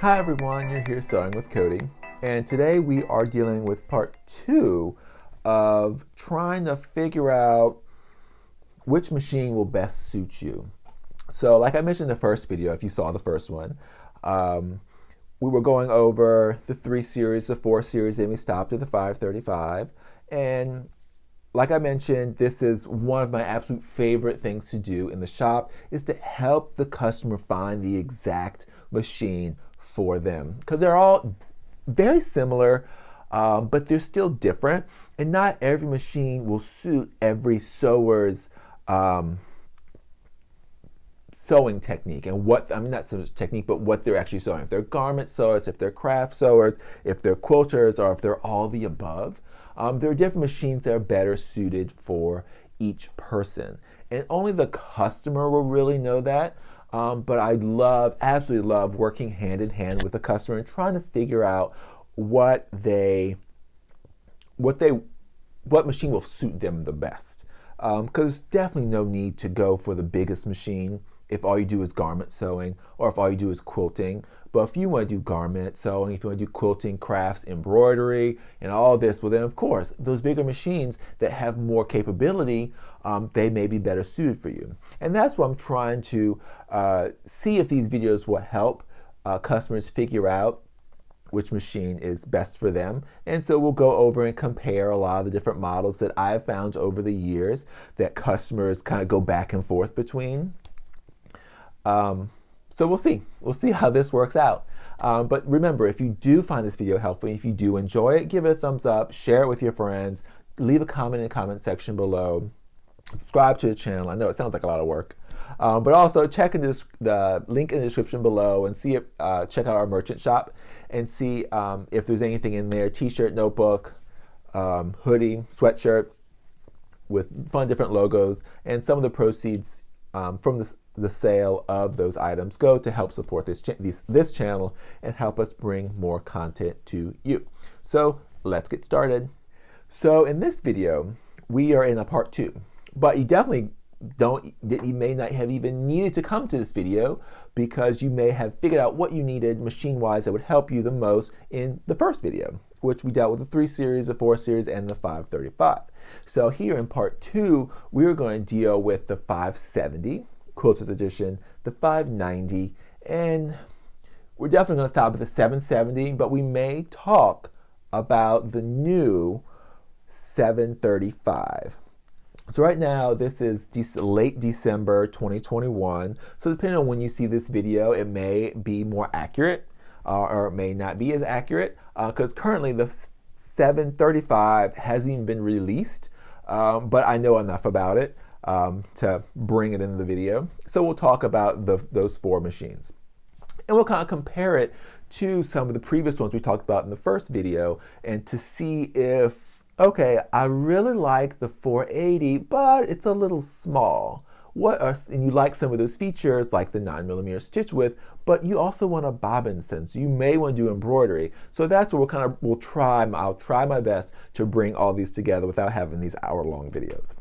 Hi everyone, you're here sewing with Cody, and today we are dealing with part 2 of trying to figure out which machine will best suit you. So like I mentioned in the first video, if you saw the first one, we were going over the 3 series, the 4 series, then we stopped at the 535, and like I mentioned, this is one of my absolute favorite things to do in the shop, is to help the customer find the exact machine for them, because they're all very similar, but they're still different, and not every machine will suit every sewer's sewing technique. And what, I mean, not so much technique, but what they're actually sewing. If they're garment sewers, if they're craft sewers, if they're quilters, or if they're all the above, there are different machines that are better suited for each person. And only the customer will really know that. But I absolutely love working hand in hand with the customer and trying to figure out what machine will suit them the best. Because there's definitely no need to go for the biggest machine if all you do is garment sewing or if all you do is quilting. But if you want to do garment sewing, if you want to do quilting, crafts, embroidery, and all this, well then of course, those bigger machines that have more capability, they may be better suited for you. And that's what I'm trying to see if these videos will help customers figure out which machine is best for them. And so we'll go over and compare a lot of the different models that I've found over the years that customers kind of go back and forth between. So we'll see how this works out. But remember, if you do find this video helpful, if you do enjoy it, give it a thumbs up, share it with your friends, leave a comment in the comment section below, subscribe to the channel. I know it sounds like a lot of work. But also check in the link in the description below and see check out our merchant shop and see if there's anything in there, t-shirt, notebook, hoodie, sweatshirt with fun different logos, and some of the proceeds from the sale of those items go to help support this channel and help us bring more content to you. So let's get started. So in this video, we are in a part 2, but you may not have even needed to come to this video because you may have figured out what you needed machine-wise that would help you the most in the first video, which we dealt with the 3 series, the 4 series, and the 535. So here in part 2, we're going to deal with the 570, Quilters Edition, the 590, and we're definitely going to stop at the 770, but we may talk about the new 735. So right now, this is late December 2021. So depending on when you see this video, it may be more accurate or it may not be as accurate because currently the 735 hasn't even been released, but I know enough about it to bring it into the video. So we'll talk about those 4 machines. And we'll kind of compare it to some of the previous ones we talked about in the first video and to see if, okay, I really like the 480, but it's a little small. And you like some of those features like the 9mm stitch width, but you also want a bobbin sense. You may want to do embroidery. So that's what I'll try my best to bring all these together without having these hour-long videos.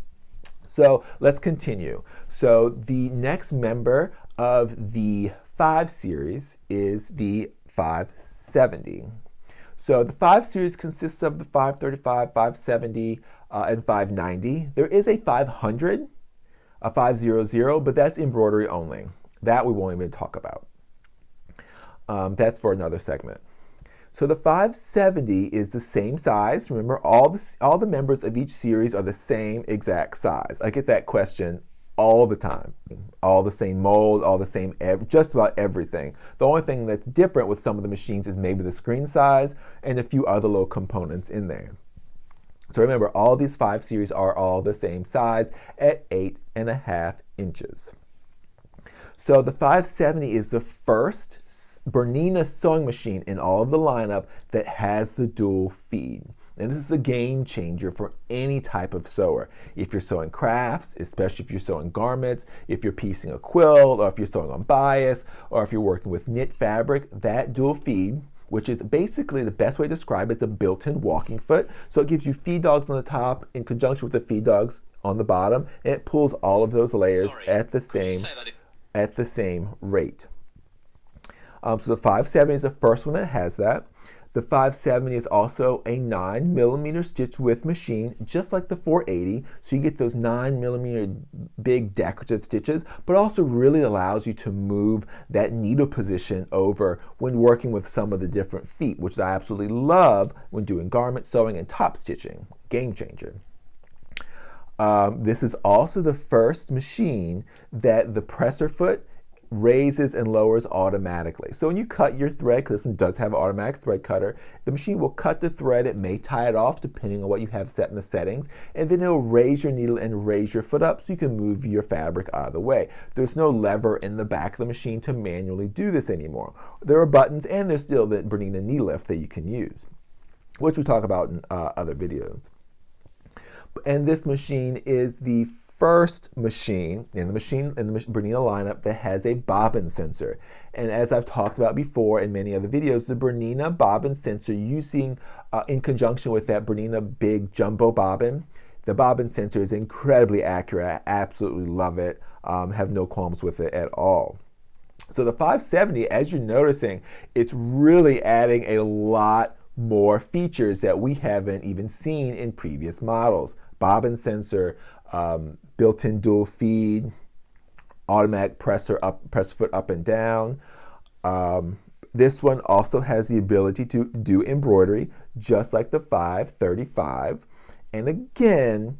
So let's continue. So the next member of the 5 series is the 570. So the 5 series consists of the 535, 570, and 590. There is a 500, a 500, but that's embroidery only. That we won't even talk about. That's for another segment. So the 570 is the same size. Remember, all the members of each series are the same exact size. I get that question all the time. All the same mold, all the same, just about everything. The only thing that's different with some of the machines is maybe the screen size and a few other little components in there. So remember, all these 5 series are all the same size at 8.5 inches. So the 570 is the first Bernina sewing machine in all of the lineup that has the dual feed. And this is a game changer for any type of sewer. If you're sewing crafts, especially if you're sewing garments, if you're piecing a quilt, or if you're sewing on bias, or if you're working with knit fabric, that dual feed, which is basically the best way to describe it, it's a built-in walking foot. So it gives you feed dogs on the top in conjunction with the feed dogs on the bottom, and it pulls all of those layers at the same rate. So the 570 is the first one that has that. The 570 is also a 9mm stitch width machine, just like the 480. So you get those 9mm big decorative stitches, but also really allows you to move that needle position over when working with some of the different feet, which I absolutely love when doing garment sewing and top stitching. Game changer. This is also the first machine that the presser foot raises and lowers automatically. So when you cut your thread, because this one does have an automatic thread cutter, the machine will cut the thread. It may tie it off depending on what you have set in the settings, and then it'll raise your needle and raise your foot up so you can move your fabric out of the way. There's no lever in the back of the machine to manually do this anymore. There are buttons, and there's still the Bernina knee lift that you can use, which we talk about in other videos. And this machine is the first machine in the Bernina lineup that has a bobbin sensor. And as I've talked about before in many other videos, the Bernina bobbin sensor, using in conjunction with that Bernina big jumbo bobbin, the bobbin sensor is incredibly accurate. I absolutely love it. Have no qualms with it at all. So the 570, as you're noticing, it's really adding a lot more features that we haven't even seen in previous models. Bobbin sensor, built-in dual feed, automatic presser foot up and down. This one also has the ability to do embroidery, just like the 535. And again,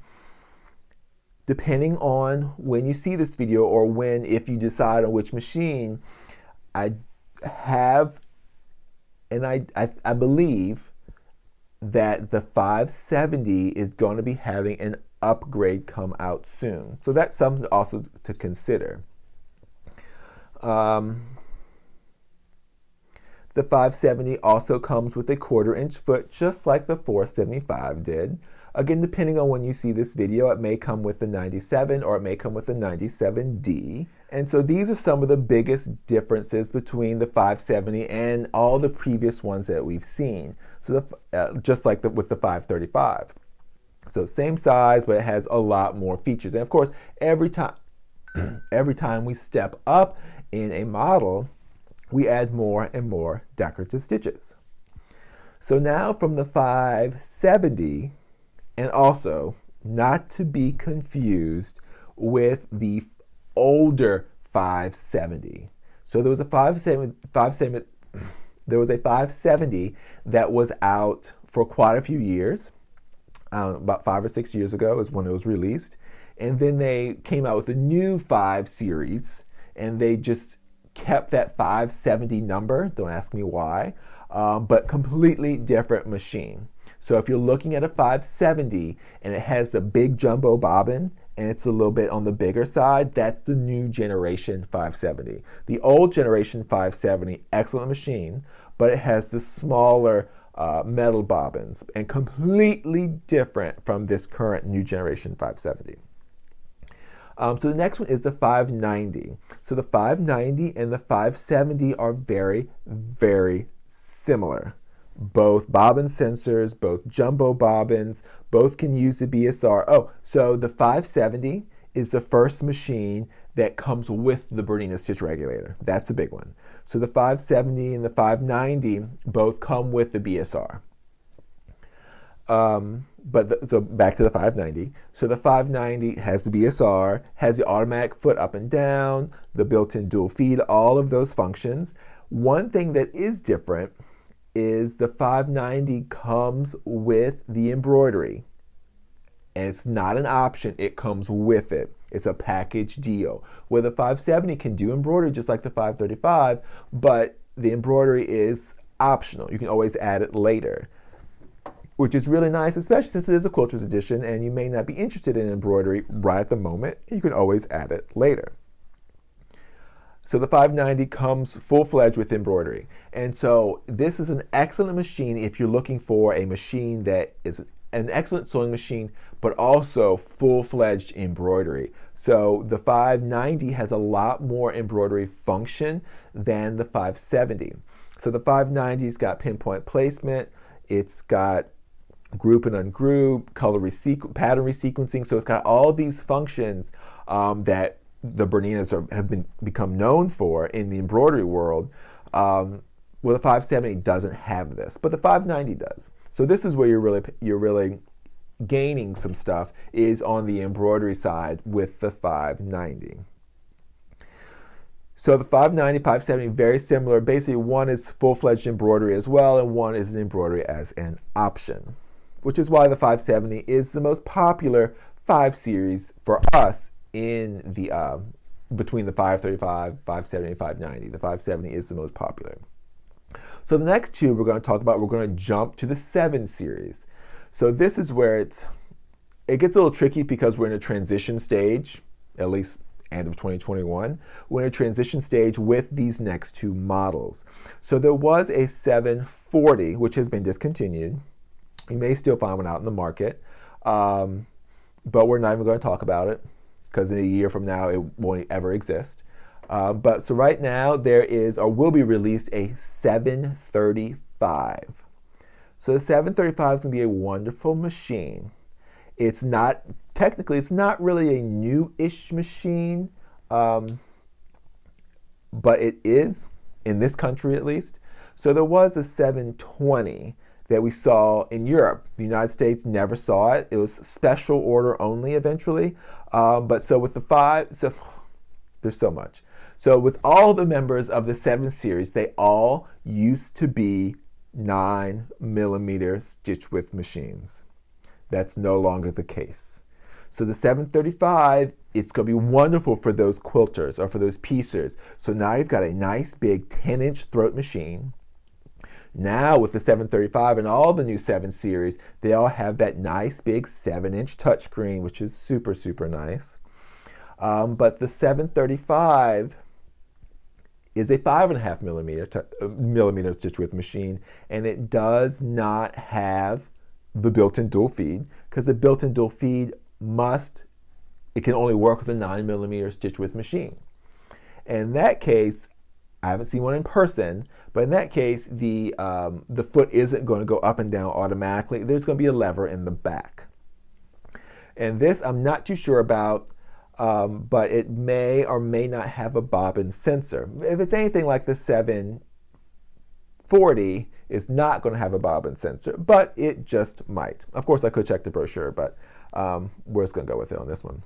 depending on when you see this video or if you decide on which machine, I have, and I believe that the 570 is going to be having an upgrade come out soon. So that's something also to consider. The 570 also comes with a 1/4-inch foot, just like the 475 did. Again, depending on when you see this video, it may come with the 97 or it may come with the 97D. And so these are some of the biggest differences between the 570 and all the previous ones that we've seen. So just like with the 535. So same size, but it has a lot more features. And of course, every time we step up in a model, we add more and more decorative stitches. So now from the 570, and also not to be confused with the older 570. So there was a 570 that was out for quite a few years. About 5 or 6 years ago is when it was released. And then they came out with a new 5 series, and they just kept that 570 number. Don't ask me why, but completely different machine. So if you're looking at a 570 and it has the big jumbo bobbin and it's a little bit on the bigger side, that's the new generation 570. The old generation 570, excellent machine, but it has the smaller metal bobbins and completely different from this current new generation 570. So the next one is the 590. So the 590 and the 570 are very, very similar. Both bobbin sensors, both jumbo bobbins, both can use the BSR. Oh, so the 570 is the first machine that comes with the Bernina stitch regulator. That's a big one. So the 570 and the 590 both come with the BSR. So back to the 590. So the 590 has the BSR, has the automatic foot up and down, the built-in dual feed, all of those functions. One thing that is different is the 590 comes with the embroidery. And it's not an option, it comes with it. It's a package deal. Where the 570 can do embroidery just like the 535, but the embroidery is optional. You can always add it later, which is really nice, especially since it is a quilter's edition and you may not be interested in embroidery right at the moment. You can always add it later. So the 590 comes full-fledged with embroidery. And so this is an excellent machine if you're looking for a machine that is an excellent sewing machine, but also full-fledged embroidery. So the 590 has a lot more embroidery function than the 570. So the 590's got pinpoint placement, it's got group and ungroup, pattern resequencing. So it's got all these functions that the Berninas have become known for in the embroidery world. Well, the 570 doesn't have this, but the 590 does. So this is where you're really gaining some stuff, is on the embroidery side with the 590. So the 590, 570, very similar. Basically, one is full-fledged embroidery as well, and one is an embroidery as an option, which is why the 570 is the most popular 5 series for us in the between the 535, 570, and 590. The 570 is the most popular. So the next two we're going to talk about, we're going to jump to the 7 series. So this is where it gets a little tricky because we're in a transition stage, at least end of 2021. We're in a transition stage with these next two models. So there was a 740, which has been discontinued. You may still find one out in the market, but we're not even going to talk about it because in a year from now it won't ever exist. But so right now there is, or will be released, a 735. So the 735 is going to be a wonderful machine. It's not, technically, it's not really a new-ish machine, but it is, in this country at least. So there was a 720 that we saw in Europe. The United States never saw it. It was special order only eventually. But so with the 5, so there's so much. So with all the members of the 7 series, they all used to be 9mm stitch width machines. That's no longer the case. So the 735, it's going to be wonderful for those quilters or for those piecers. So now you've got a nice big 10-inch throat machine. Now with the 735 and all the new 7 series, they all have that nice big 7-inch touchscreen, which is super, super nice. But the 735 is a 5.5mm stitch width machine, and it does not have the built-in dual feed, because the built-in dual feed it can only work with a 9mm stitch width machine. In that case, I haven't seen one in person, but in that case, the foot isn't going to go up and down automatically. There's going to be a lever in the back. And this I'm not too sure about, but it may or may not have a bobbin sensor. If it's anything like the 740, it's not going to have a bobbin sensor, but it just might. Of course, I could check the brochure, but we're just going to go with it on this one.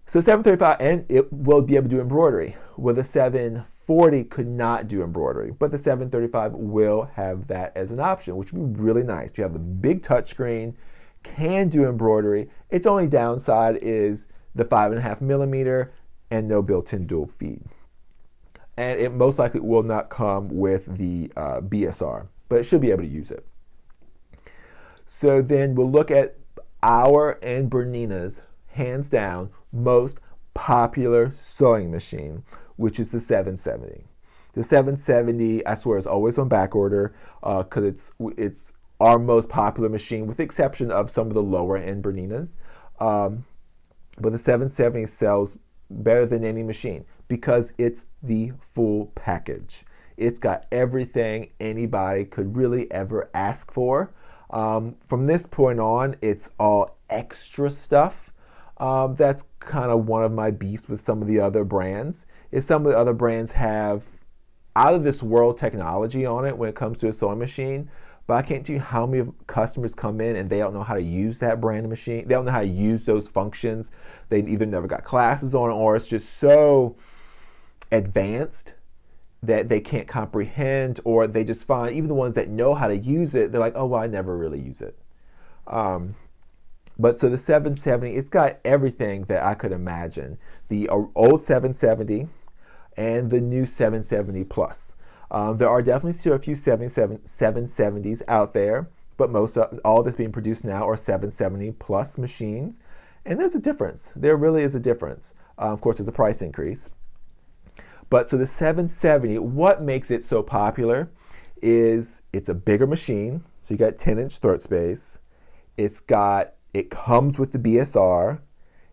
So 735, and it will be able to do embroidery. Well, the 740 could not do embroidery, but the 735 will have that as an option, which would be really nice. You have the big touchscreen, can do embroidery. Its only downside is the 5.5mm and no built-in dual feed. And it most likely will not come with the BSR, but it should be able to use it. So then we'll look at our and Bernina's, hands down, most popular sewing machine, which is the 770. The 770, I swear, is always on back order because it's our most popular machine, with the exception of some of the lower end Berninas. But the 770 sells better than any machine because it's the full package. It's got everything anybody could really ever ask for. From this point on, it's all extra stuff. That's kind of one of my beefs with some of the other brands, is some of the other brands have out of this world technology on it when it comes to a sewing machine, but I can't tell you how many customers come in and they don't know how to use that brand of machine. They don't know how to use those functions. They either never got classes on it, or it's just so advanced that they can't comprehend, or they just find, even the ones that know how to use it, they're like, oh, well, I never really use it. But so the 770, it's got everything that I could imagine. The old 770 and the new 770 Plus. There are definitely still a few 770s out there, but all that's being produced now are 770 Plus machines. And there's a difference. There really is a difference. Of course, there's a price increase. But so the 770, what makes it so popular is it's a bigger machine. So you got 10-inch throat space. It comes with the BSR.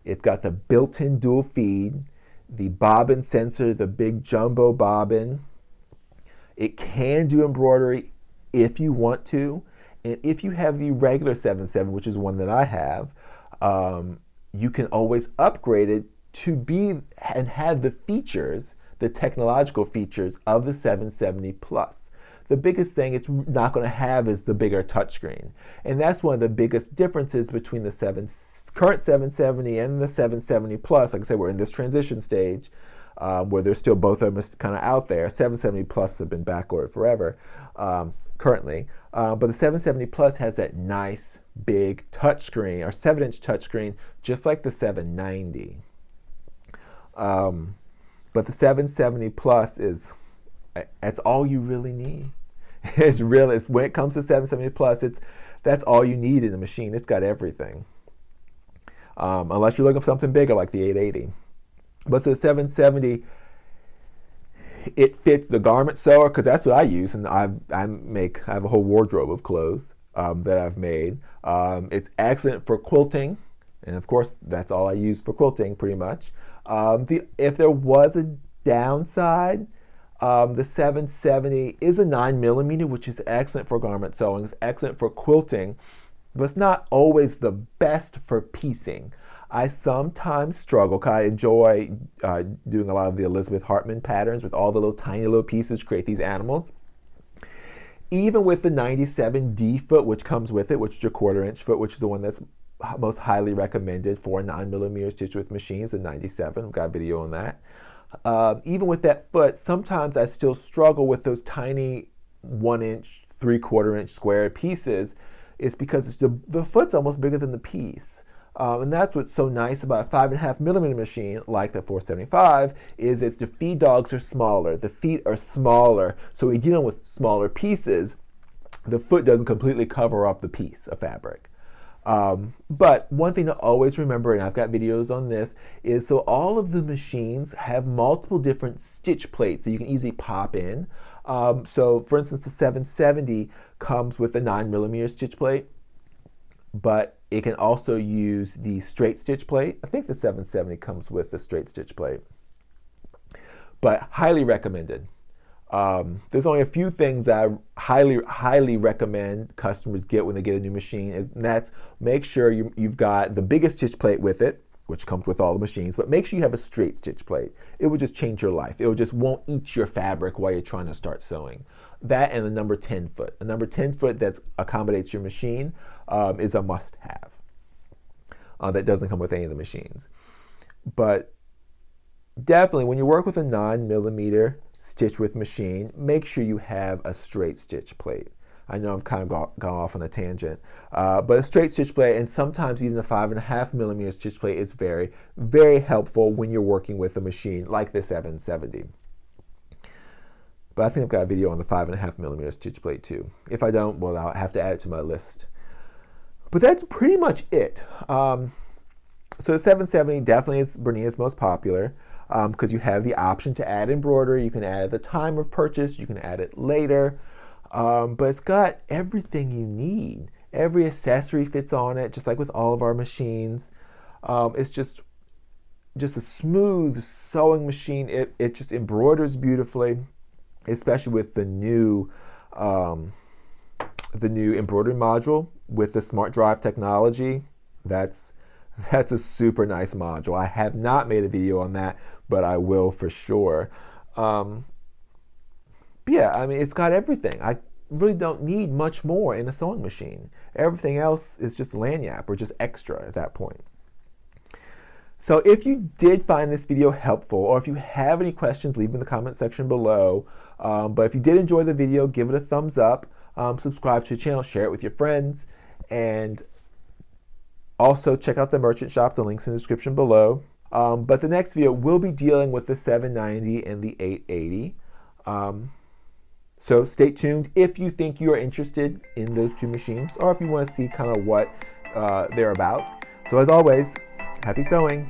It's got the built-in dual feed, the bobbin sensor, the big jumbo bobbin. It can do embroidery if you want to. And if you have the regular 770, which is one that I have, you can always upgrade it to be and have the features the technological features of the 770 Plus. The biggest thing it's not going to have is the bigger touchscreen. And that's one of the biggest differences between the current 770 and the 770 Plus. Like I said, we're in this transition stage where there's still both of them kind of out there. 770 Plus have been backordered forever currently. But the 770 Plus has that nice big touchscreen, or 7-inch touchscreen, just like the 790. But the 770 Plus that's all you really need. When it comes to 770 Plus, that's all you need in the machine. It's got everything. Unless you're looking for something bigger like the 880. But so the 770, it fits the garment sewer, because that's what I use, and I have a whole wardrobe of clothes that I've made. It's excellent for quilting, and of course that's all I use for quilting pretty much. If there was a downside, the 770 is a 9mm, which is excellent for garment sewing. It's excellent for quilting, but it's not always the best for piecing. I sometimes struggle, because I enjoy doing a lot of the Elizabeth Hartman patterns with all the little tiny little pieces, create these animals. Even with the 97D foot, which comes with it, which is your 1/4-inch foot, which is the one that's most highly recommended for 9mm stitch with machines, the 97. We've got a video on that. Even with that foot, sometimes I still struggle with those tiny 1-inch, 3/4-inch square pieces. It's because the foot's almost bigger than the piece. And that's what's so nice about a 5.5mm machine like the 475, is that the feed dogs are smaller. The feet are smaller, so when you're dealing with smaller pieces, the foot doesn't completely cover up the piece of fabric. But one thing to always remember, and I've got videos on this, is so all of the machines have multiple different stitch plates that you can easily pop in. So for instance, the 770 comes with a 9mm stitch plate, but it can also use the straight stitch plate. I think the 770 comes with the straight stitch plate, but highly recommended. There's only a few things that I highly recommend customers get when they get a new machine, and that's make sure you've got the biggest stitch plate with it, which comes with all the machines, but make sure you have a straight stitch plate. It will just change your life. It won't eat your fabric while you're trying to start sewing. That and the number 10 foot. A number 10 foot that accommodates your machine is a must-have. That doesn't come with any of the machines. But definitely, when you work with a 9mm stitch with machine, make sure you have a straight stitch plate. I know I'm kind of gone off on a tangent, but a straight stitch plate, and sometimes even a 5.5mm stitch plate, is very, very helpful when you're working with a machine like the 770. But I think I've got a video on the 5.5mm stitch plate too. If I don't, well, I'll have to add it to my list. But that's pretty much it. So the 770 definitely is Bernina's most popular, because you have the option to add embroidery. You can add it at the time of purchase. You can add it later. But it's got everything you need. Every accessory fits on it, just like with all of our machines. It's just a smooth sewing machine. It just embroiders beautifully, especially with the new embroidery module with the Smart Drive technology. That's a super nice module. I have not made a video on that, but I will for sure. But yeah, I mean, it's got everything. I really don't need much more in a sewing machine. Everything else is just lanyard or just extra at that point. So if you did find this video helpful, or if you have any questions, leave them in the comment section below. But if you did enjoy the video, give it a thumbs up, subscribe to the channel, share it with your friends, and also check out the merchant shop. The link's in the description below. But the next video will be dealing with the 790 and the 880. So stay tuned if you think you are interested in those two machines, or if you want to see kind of what they're about. So as always, happy sewing.